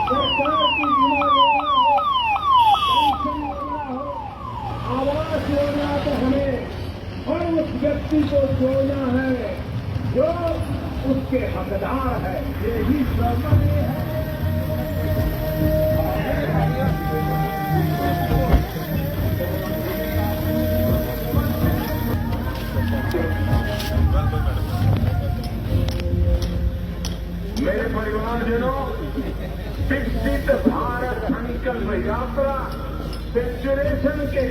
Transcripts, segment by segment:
सरकार की बीमा योजना हो, पेंशन योजना हो, आवास योजना, तो हमें और उस व्यक्ति को जोड़ना है जो उसके हकदार है। यही श्रम है। मेरे परिवारजनों, विकसित भारत संकल्प यात्रा सेचुरेशन के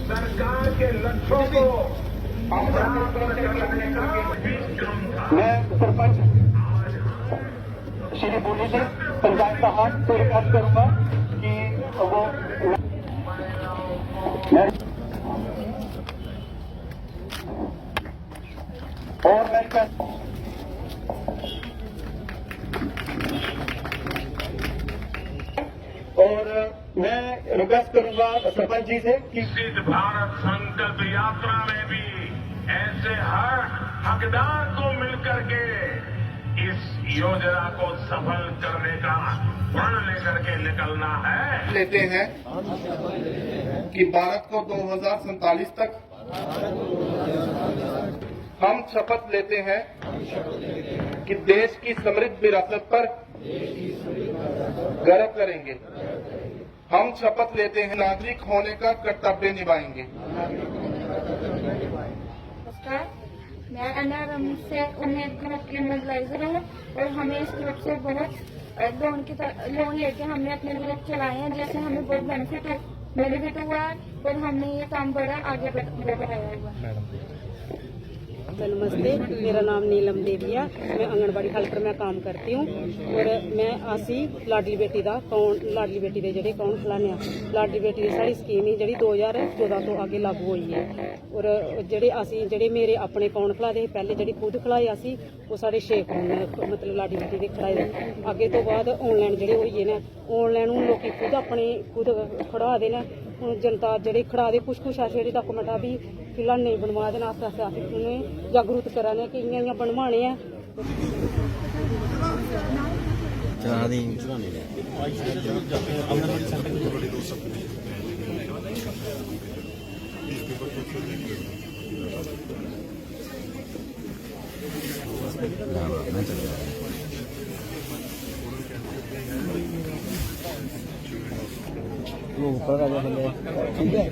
सरकार के लक्ष्यों को प्राप्त करने का मैं सरपंच श्री बोली से पंचायत का हाथ तो रिक्वेस्ट करूंगा कि वो और मैं रिक्वेस्ट करूंगा सरपंच जी से कि विकसित भारत संकल्प यात्रा में भी ऐसे हर हकदार को मिलकर के इस योजना को सफल करने का प्रण लेकर के निकलना है। लेते हैं कि भारत को 2047 तक हम शपथ लेते हैं कि देश की समृद्ध विरासत पर गर्व करेंगे। हम शपथ लेते हैं नागरिक होने का कर्तव्य निभाएंगे। नमस्कार, मैं एनआरएम से उम्मीद मोबिलाइजर हूँ और हमें इस ग्रुप से बहुत लोन लेके हमने अपने ग्रुप चलाए हैं, जैसे हमें बहुत बेनिफिट हुआ है और हमने ये काम बड़ा आगे बढ़ाया हुआ है। नमस्ते, मेरा नाम नीलम देवी है। मैं आंगनबाड़ी हेल्पर में काम करती हूँ और मैं असी लाडली बेटी का लाडली बेटी के जोड़े अकाउंट खुलाने। लाडली बेटी की सारी स्कीम ही जी 2014 तो आगे लागू हुई है और जेडे मेरे अपने अकाउंट खुला दे पहले जी खुद खुलाए असी वो साढ़े 6 अकाउंट मतलब लाडली बेटी के खुलाए अगे तो बाद ऑनलाइन जोड़े हुई ने ऑनलाइन हूँ लोग खुद खड़ा दे ने जनता जेडे खड़ा दे कुछ ऐसे डाकूमेंट भी फिलहाल नहीं बनवा देना। आस्ते आस्ते आके उन्हें जागरूक कराने कि इं बनवाने हैं। ठीक है।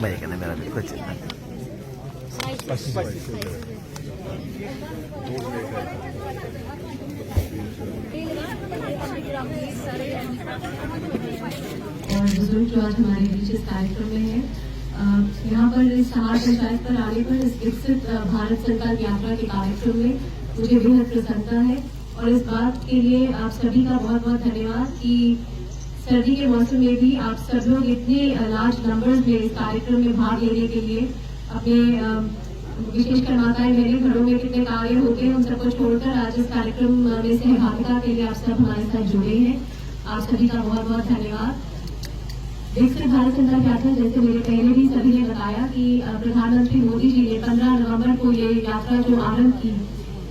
Baik, karena merah itu kecil. और बुजुर्ग जो आज हमारे बीच इस कार्यक्रम में है, यहाँ पर इस समाज पंचायत पर आने पर इस विकसित भारत संकल्प यात्रा के कार्यक्रम में मुझे बेहद प्रसन्नता है और इस बात के लिए आप सभी का बहुत बहुत धन्यवाद कि सर्दी के मौसम में भी आप सब लोग इतने लार्ज नंबर्स में इस कार्यक्रम में भाग लेने के लिए अपने विशेषकर माताएं बहनें घरों में कितने कार्य होते हैं उन सबको छोड़कर आज इस कार्यक्रम में सहभागिता के लिए आप सब हमारे साथ जुड़े हैं। आप सभी का बहुत बहुत धन्यवाद। विकसित भारत संकल्प यात्रा जैसे मेरे पहले भी सभी ने बताया कि प्रधानमंत्री मोदी जी ने 15 नवंबर को ये यात्रा जो आरंभ की,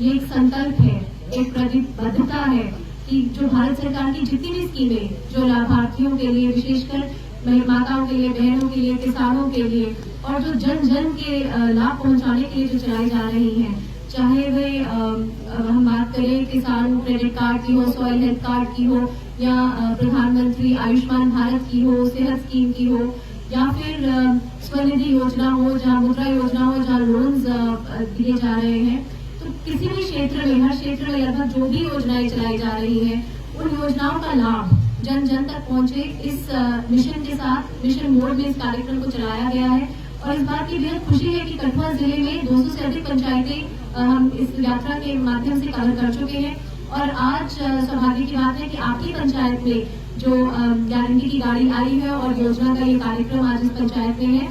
ये एक संकल्प है, एक प्रतिबद्धता है कि जो भारत सरकार की जितनी भी स्कीमें जो लाभार्थियों के लिए विशेषकर माताओं के लिए, बहनों के लिए, किसानों के लिए और जो जन जन के लाभ पहुंचाने के लिए जो चलाई जा रही हैं, चाहे वे हम बात करें किसान क्रेडिट कार्ड की हो, सॉइल हेल्थ कार्ड की हो या प्रधानमंत्री आयुष्मान भारत की हो, सेहत स्कीम की हो या फिर स्वनिधि योजना हो, जहाँ मुद्रा योजना हो, जहाँ लोन्स दिए जा रहे हैं, तो किसी भी क्षेत्र में, हर क्षेत्र में लगभग जो भी योजनाएं चलाई जा रही हैं उन योजनाओं का लाभ जन जन तक पहुंचे, इस मिशन के साथ मिशन मोड में इस कार्यक्रम को चलाया गया है। और इस बात की बेहद खुशी है कि कठुआ जिले में 200 से अधिक पंचायतें हम इस यात्रा के माध्यम से कवर कर चुके हैं और आज सौभाग्य की बात है कि आपकी पंचायत में जो गारंटी की गाड़ी आई है और योजना का ये कार्यक्रम आज इस पंचायत में है।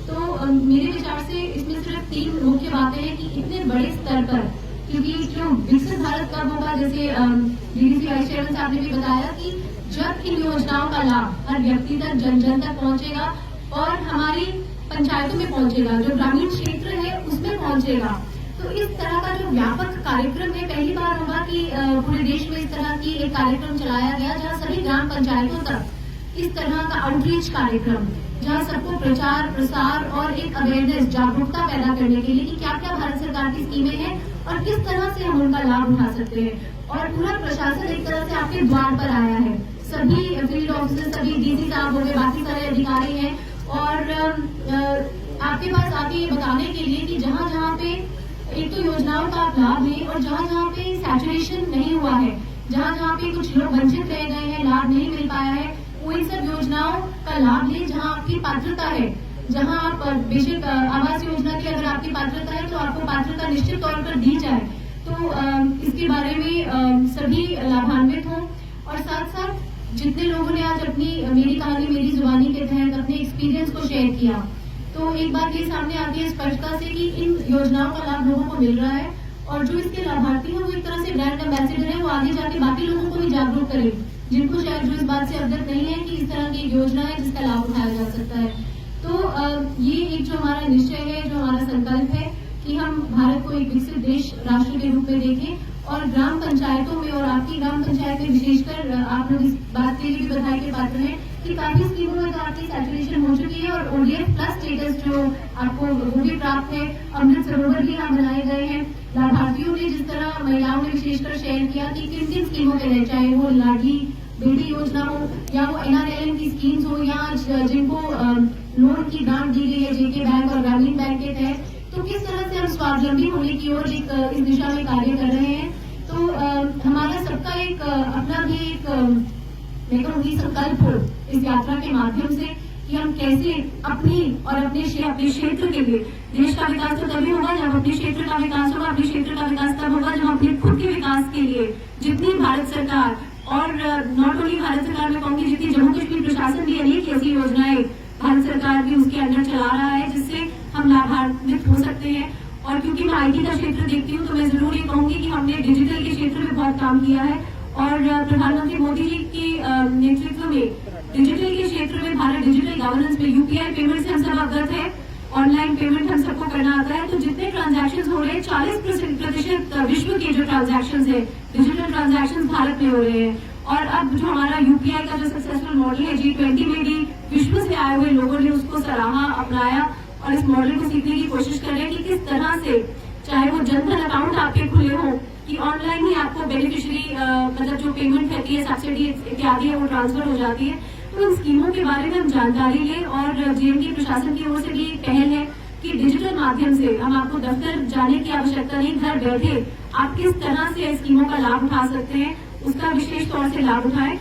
तो मेरे विचार से इसमें सिर्फ 3 मुख्य बातें हैं कि इतने बड़े स्तर पर, क्योंकि जो विकसित भारत कब होगा, जैसे डीडीसी वाइस चेयरमैन साहब ने भी बताया कि जब इन योजनाओं का लाभ हर व्यक्ति तक, जन जन तक पहुंचेगा और हमारी पंचायतों में पहुंचेगा, जो ग्रामीण क्षेत्र है उसमें पहुंचेगा, तो इस तरह का जो व्यापक कार्यक्रम है, पहली बार होगा कि पूरे देश में इस तरह की एक कार्यक्रम चलाया गया जहां सभी ग्राम पंचायतों तक इस तरह का आउटरीच कार्यक्रम, जहां सबको प्रचार प्रसार और एक अवेयरनेस, जागरूकता पैदा करने के लिए कि क्या क्या भारत सरकार की स्कीमें हैं और किस तरह से हम उनका लाभ उठा सकते हैं। और पूरा प्रशासन एक तरह से आपके द्वार पर आया है, सभी फील्ड ऑफिसर, सभी डीसी साहब हो गए, बाकी सारे अधिकारी हैं और आपके पास आके ये बताने के लिए कि जहाँ जहाँ पे एक तो योजनाओं का आप लाभ है और जहाँ जहाँ पे सैचुरेशन नहीं हुआ है, जहाँ जहाँ पे कुछ लोग वंचित रह गए हैं, लाभ नहीं मिल पाया है, वो इन सब योजनाओं का लाभ लें जहाँ आपकी पात्रता है। जहाँ आप बेशक आवास योजना की अगर आपकी पात्रता है तो आपको पात्रता निश्चित तौर पर दी जाए, तो इसके बारे में सभी लाभान्वित हों। और साथ साथ जितने लोगों ने आज अपनी मेरी कहानी मेरी जुबानी के तहत अपने एक्सपीरियंस को शेयर किया, तो एक बात ये सामने आती है स्पष्टता से कि इन योजनाओं का लाभ लोगों को मिल रहा है और जो इसके लाभार्थी हैं वो एक तरह से ब्रांड एम्बेसडर है, वो आगे जाके बाकी लोगों को भी जागरूक करें, जिनको शायद जो इस बात से अवगत नहीं है कि इस तरह की एक योजना है जिसका लाभ उठाया जा सकता है। तो ये एक जो हमारा निश्चय है, जो हमारा संकल्प है कि हम भारत को एक विकसित देश राष्ट्र के रूप में देखें और ग्राम पंचायतों में और आपकी ग्राम पंचायत में विशेषकर आप लोग इस बात के लिए भी बधाई के पात्र हैं कि काफी स्कीमों में तो आपकी सैचुरेशन हो चुकी है और ODF प्लस स्टेटस जो आपको वो भी प्राप्त है, अमृत सरोवर भी यहाँ बनाए गए हैं। लाभार्थियों ने जिस तरह महिलाओं ने विशेषकर शेयर किया कि किन किन स्कीमों के लिए, चाहे वो लाडली बेटी योजना हो या वो NRLM की स्कीम्स हो या जिनको लोन की ग्रांट दी गई है JK बैंक और ग्रामीण बैंक के तहत, तो किस तरह से हम स्वावलंबी होने की ओर एक इस दिशा में कार्य कर रहे हैं। तो हमारा सबका एक अपना भी एक मैं कहूँगी संकल्प हो इस यात्रा के माध्यम से कि हम कैसे अपनी और अपने क्षेत्र के लिए, देश का विकास तो तभी होगा जब अपने क्षेत्र का विकास होगा, अपने क्षेत्र का विकास तब होगा जब अपने खुद के विकास के लिए जितनी भारत सरकार और नॉट ओनली भारत सरकार में कहूंगी, जितनी जम्मू कश्मीर प्रशासन भी अनेक ऐसी योजनाएं भारत सरकार भी उसके अंदर चला रहा है जिससे हम लाभान्वित हो सकते हैं। और क्योंकि मैं IT का क्षेत्र देखती हूँ तो मैं जरूर ये कहूंगी कि हमने डिजिटल के क्षेत्र में बहुत काम किया है और प्रधानमंत्री मोदी जी के नेतृत्व में डिजिटल के क्षेत्र में भारत डिजिटल गवर्नेंस में UPI पेमेंट से हम सब अवगत है, ऑनलाइन पेमेंट हम सबको करना आता है। तो जितने ट्रांजैक्शन हो रहे हैं 40% विश्व के जो ट्रांजैक्शन है डिजिटल ट्रांजैक्शन भारत में हो रहे हैं। और अब जो हमारा UPI का जो सक्सेसफुल मॉडल है G20 में भी विश्व से आए हुए लोगों ने उसको सराहा, अपनाया और इस मॉडल को सीखने की कोशिश कर रहे हैं कि किस तरह से चाहे वो जनधन अकाउंट आपके खुले हो कि ऑनलाइन ही आपको बेनिफिशियरी मतलब जो पेमेंट रहती है, सब्सिडी इत्यादि है वो ट्रांसफर हो जाती है। तो इन स्कीमों के बारे में हम जानकारी लें और JNK प्रशासन की ओर से भी एक पहल है कि डिजिटल माध्यम से हम आपको दफ्तर जाने की आवश्यकता नहीं, घर बैठे आप किस तरह से स्कीमों का लाभ उठा सकते हैं उसका विशेष तौर से लाभ उठाएं।